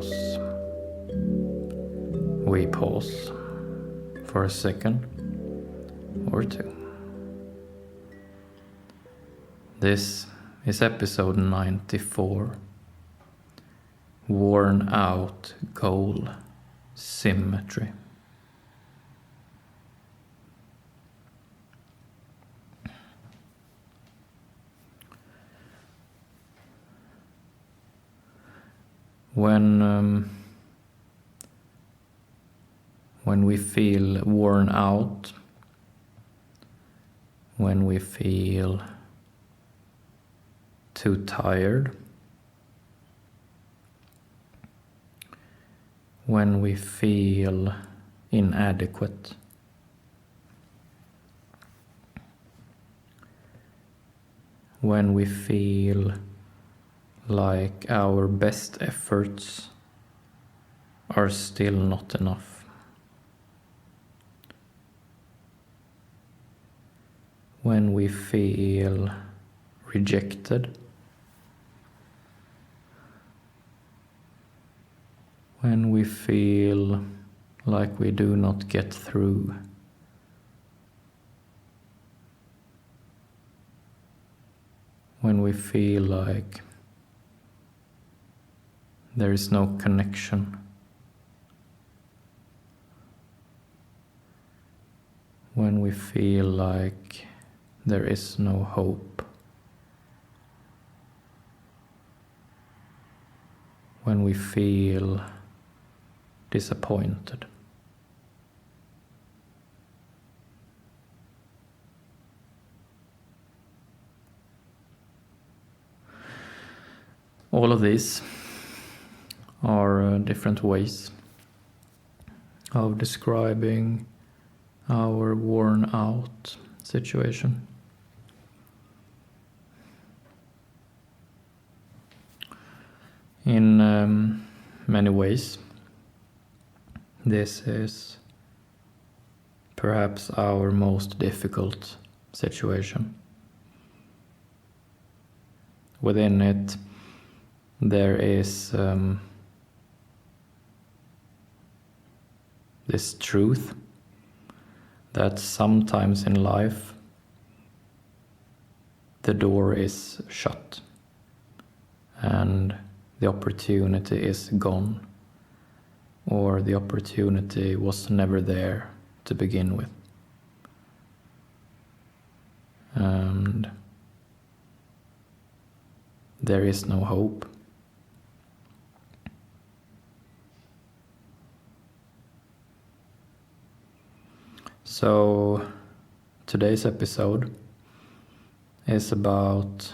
pause. We pause for a second or two. This is episode 94. Worn out goal, symmetry. When we feel worn out, when we feel too tired, when we feel inadequate, when we feel like our best efforts are still not enough, when we feel rejected, when we feel like we do not get through, when we feel like there is no connection, when we feel like there is no hope, when we feel disappointed. All of these are different ways of describing our worn out situation. In many ways, this is perhaps our most difficult situation. Within it, there is this truth that sometimes in life the door is shut and the opportunity is gone, or the opportunity was never there to begin with. And there is no hope. So today's episode is about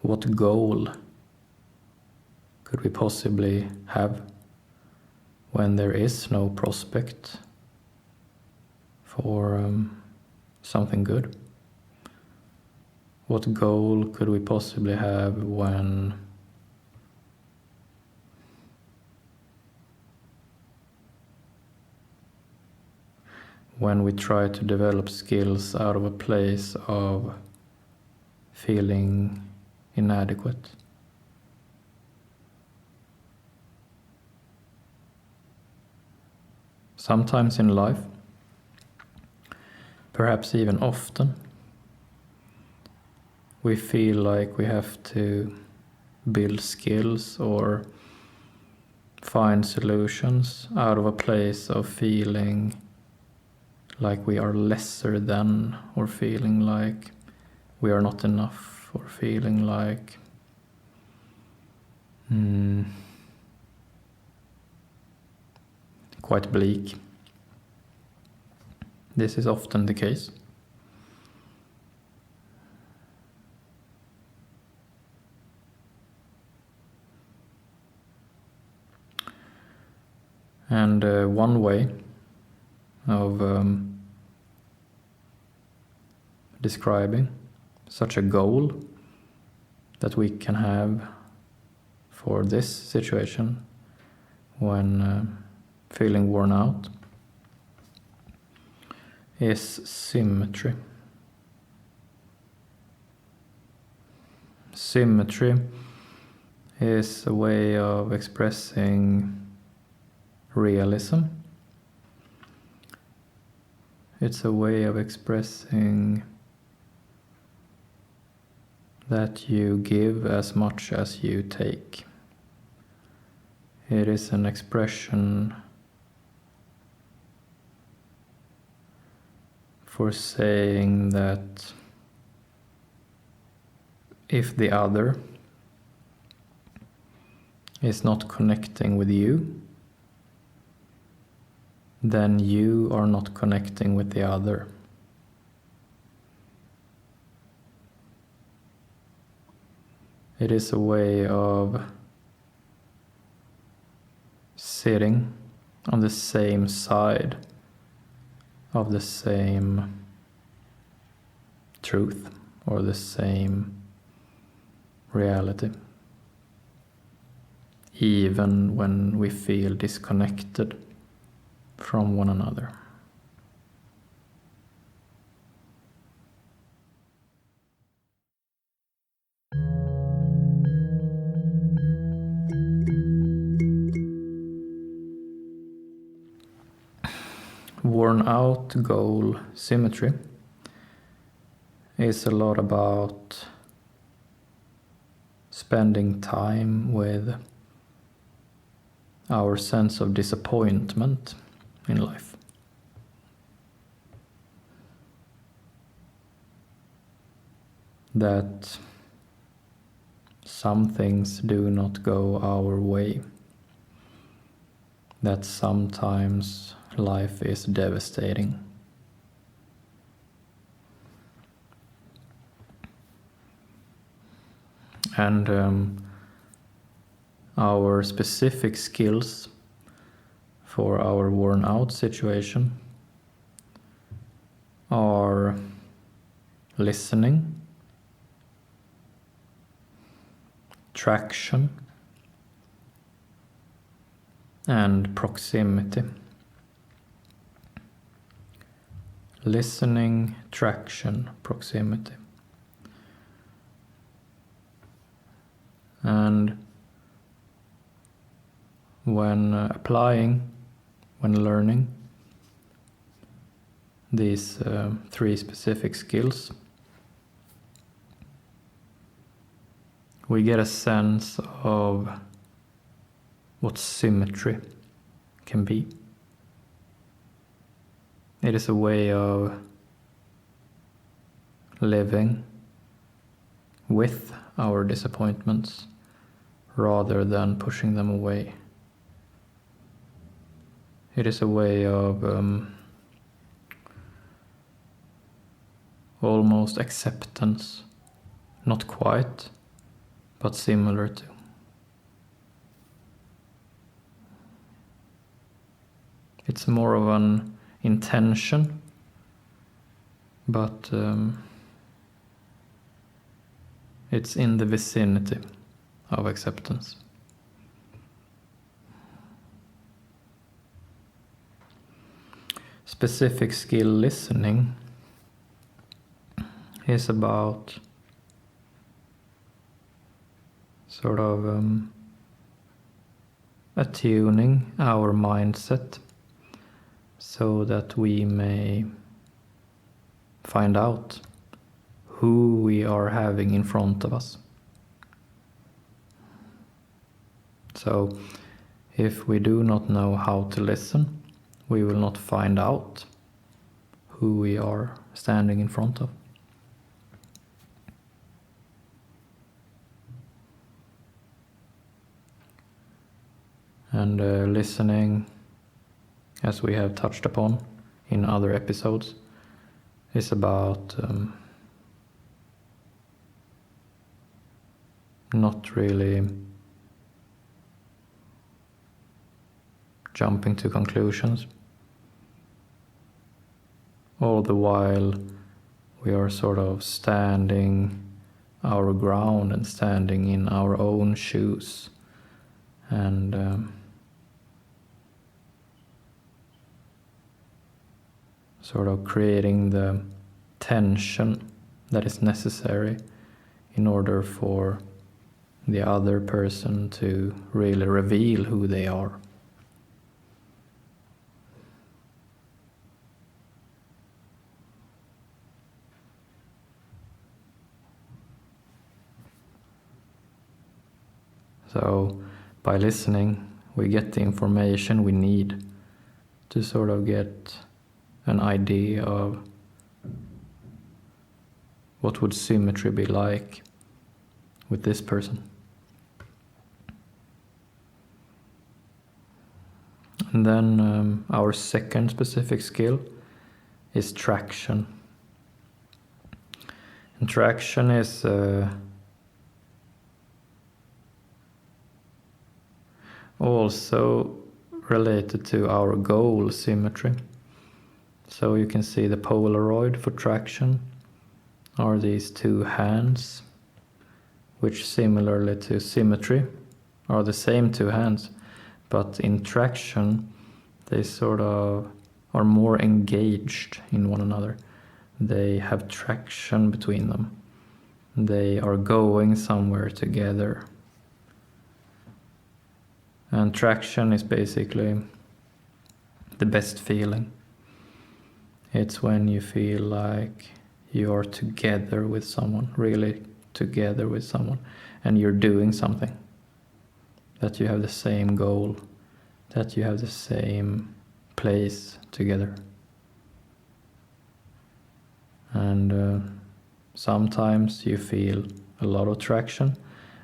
what goal could we possibly have when there is no prospect for something good? What goal could we possibly have when we try to develop skills out of a place of feeling inadequate? Sometimes in life, perhaps even often, we feel like we have to build skills or find solutions out of a place of feeling like we are lesser than, or feeling like we are not enough, or feeling like quite bleak. This is often the case. And one way of describing such a goal that we can have for this situation when feeling worn out is symmetry. Symmetry is a way of expressing realism. It's a way of expressing that you give as much as you take. It is an expression for saying that if the other is not connecting with you, then you are not connecting with the other. It is a way of sitting on the same side of the same truth or the same reality, even when we feel disconnected from one another. Worn out goal symmetry is a lot about spending time with our sense of disappointment in life. That some things do not go our way. That sometimes life is devastating. And our specific skills for our worn out situation are listening, traction, and proximity. Listening, traction, proximity. And when applying, when learning these three specific skills, we get a sense of what symmetry can be. It is a way of living with our disappointments rather than pushing them away. It is a way of almost acceptance, not quite, but similar to. It's more of an intention, but it's in the vicinity of acceptance. Specific skill listening is about sort of attuning our mindset so that we may find out who we are having in front of us. So if we do not know how to listen, we will not find out who we are standing in front of. And listening, as we have touched upon in other episodes, is about not really jumping to conclusions. All the while we are sort of standing our ground and standing in our own shoes and sort of creating the tension that is necessary in order for the other person to really reveal who they are. So by listening, we get the information we need to sort of get an idea of what would symmetry be like with this person. And then our second specific skill is traction. And traction is also related to our goal symmetry. So you can see the Polaroid for traction are these two hands, which similarly to symmetry are the same two hands, but in traction they sort of are more engaged in one another. They have traction between them. They are going somewhere together. And traction is basically the best feeling. It's when you feel like you're together with someone, really together with someone, and you're doing something. That you have the same goal, that you have the same place together. And sometimes you feel a lot of traction,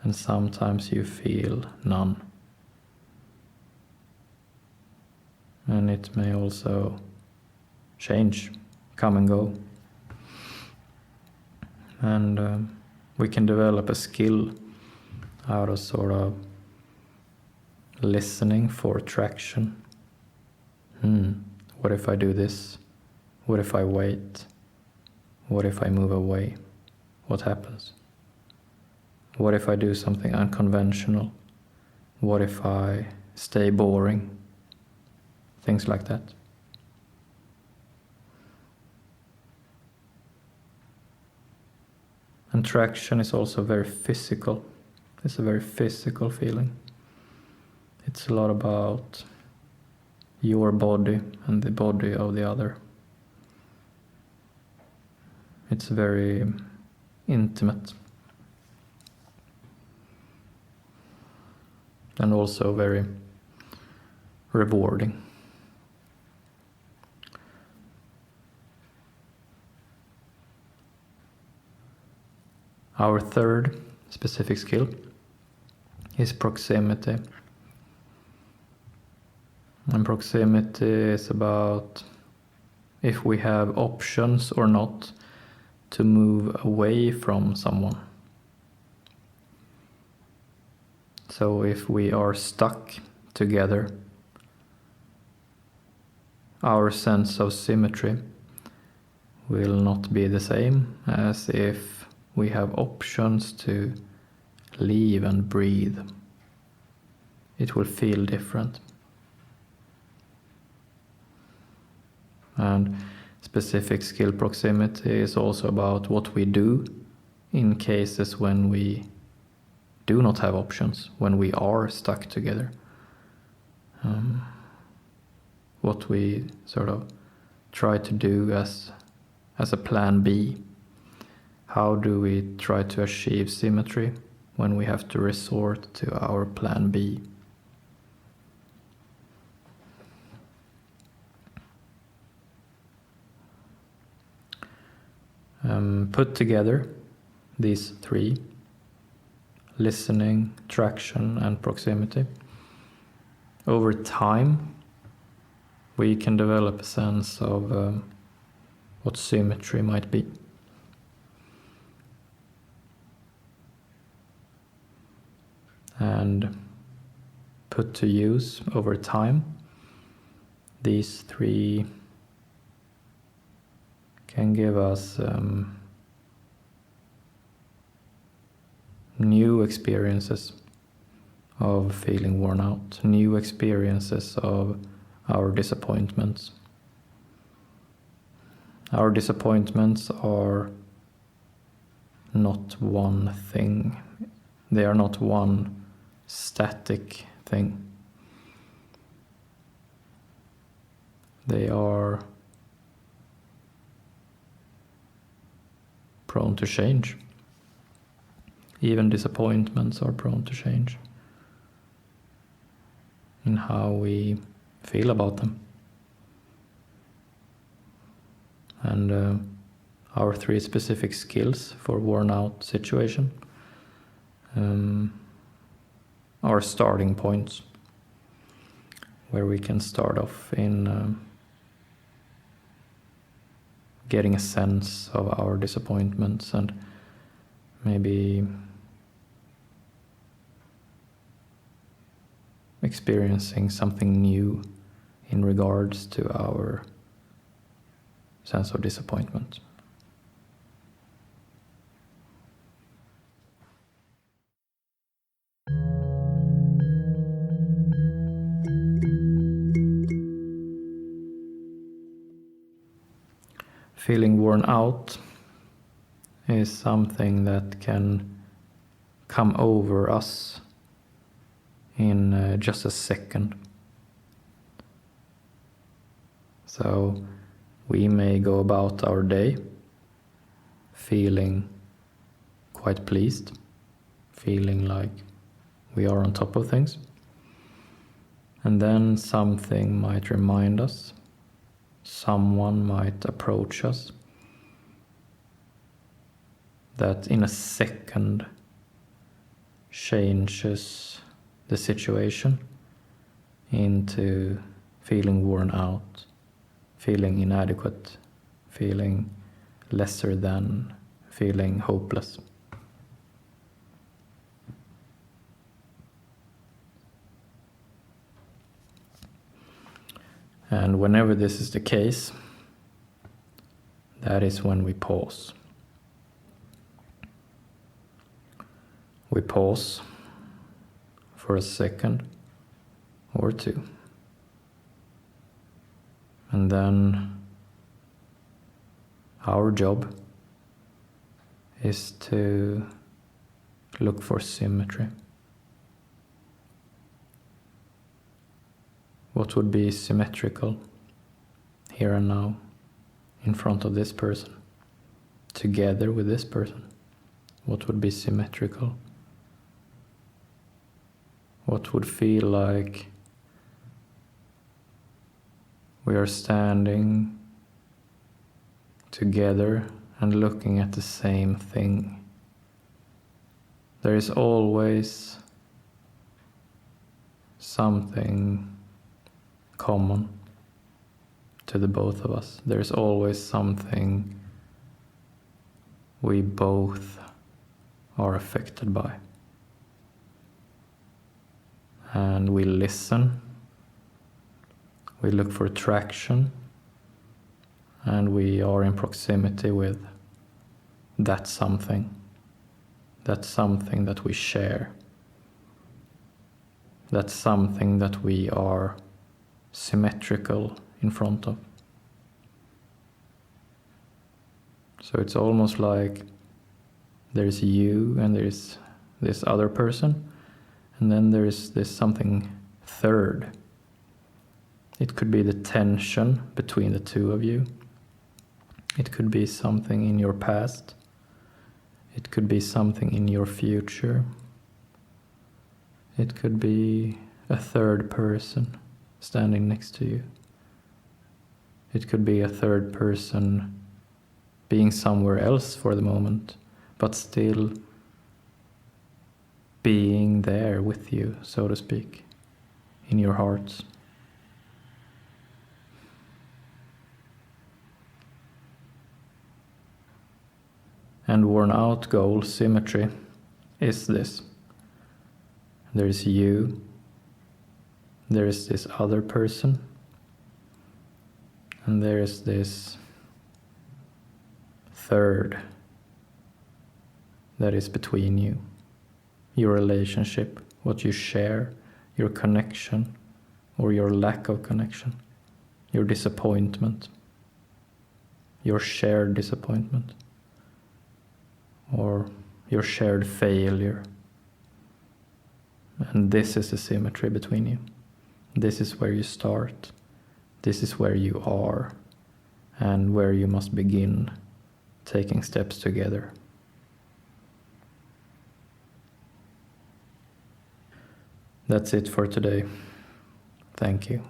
and sometimes you feel none. And it may also change, come and go. And we can develop a skill out of sort of listening for traction. What if I do this? What if I wait? What if I move away? What happens? What if I do something unconventional? What if I stay boring? Things like that. And traction is also very physical. It's a very physical feeling. It's a lot about your body and the body of the other. It's very intimate. And also very rewarding. Our third specific skill is proximity. And proximity is about if we have options or not to move away from someone. So if we are stuck together, our sense of symmetry will not be the same as if we have options to leave and breathe. It will feel different. And specific skill proximity is also about what we do in cases when we do not have options, when we are stuck together. What we sort of try to do as a plan B. How do we try to achieve symmetry when we have to resort to our plan B? Put together these three, listening, traction, and proximity. Over time, we can develop a sense of what symmetry might be. And put to use over time, these three can give us new experiences of feeling worn out, new experiences of our disappointments. Our disappointments are not one thing. They are not one static thing. They are prone to change. Even disappointments are prone to change in how we feel about them. And our 3 specific skills for worn out situation are starting points where we can start off in getting a sense of our disappointments and maybe experiencing something new in regards to our sense of disappointment. Feeling worn out is something that can come over us in just a second. So we may go about our day feeling quite pleased, feeling like we are on top of things. And then something might remind us, someone might approach us, that in a second changes the situation into feeling worn out, feeling inadequate, feeling lesser than, feeling hopeless. And whenever this is the case, that is when we pause. We pause for a second or two. And then our job is to look for symmetry. What would be symmetrical here and now in front of this person, together with this person? What would be symmetrical? What would feel like we are standing together and looking at the same thing? There is always something common to the both of us. There's always something we both are affected by. And we listen, we look for attraction, and we are in proximity with that something that we share, that's something that we are symmetrical in front of. So it's almost like there's you and there's this other person, and then there's this something third. It could be the tension between the two of you. It could be something in your past. It could be something in your future. It could be a third person standing next to you. It could be a third person being somewhere else for the moment, but still being there with you, so to speak, in your hearts. And worn out goal symmetry is this. There is you, there is this other person, and there is this third that is between you. Your relationship, what you share, your connection or your lack of connection, your disappointment, your shared disappointment, or your shared failure, And this is the symmetry between you. This is where you start. This is where you are, and where you must begin taking steps together. That's it for today. Thank you.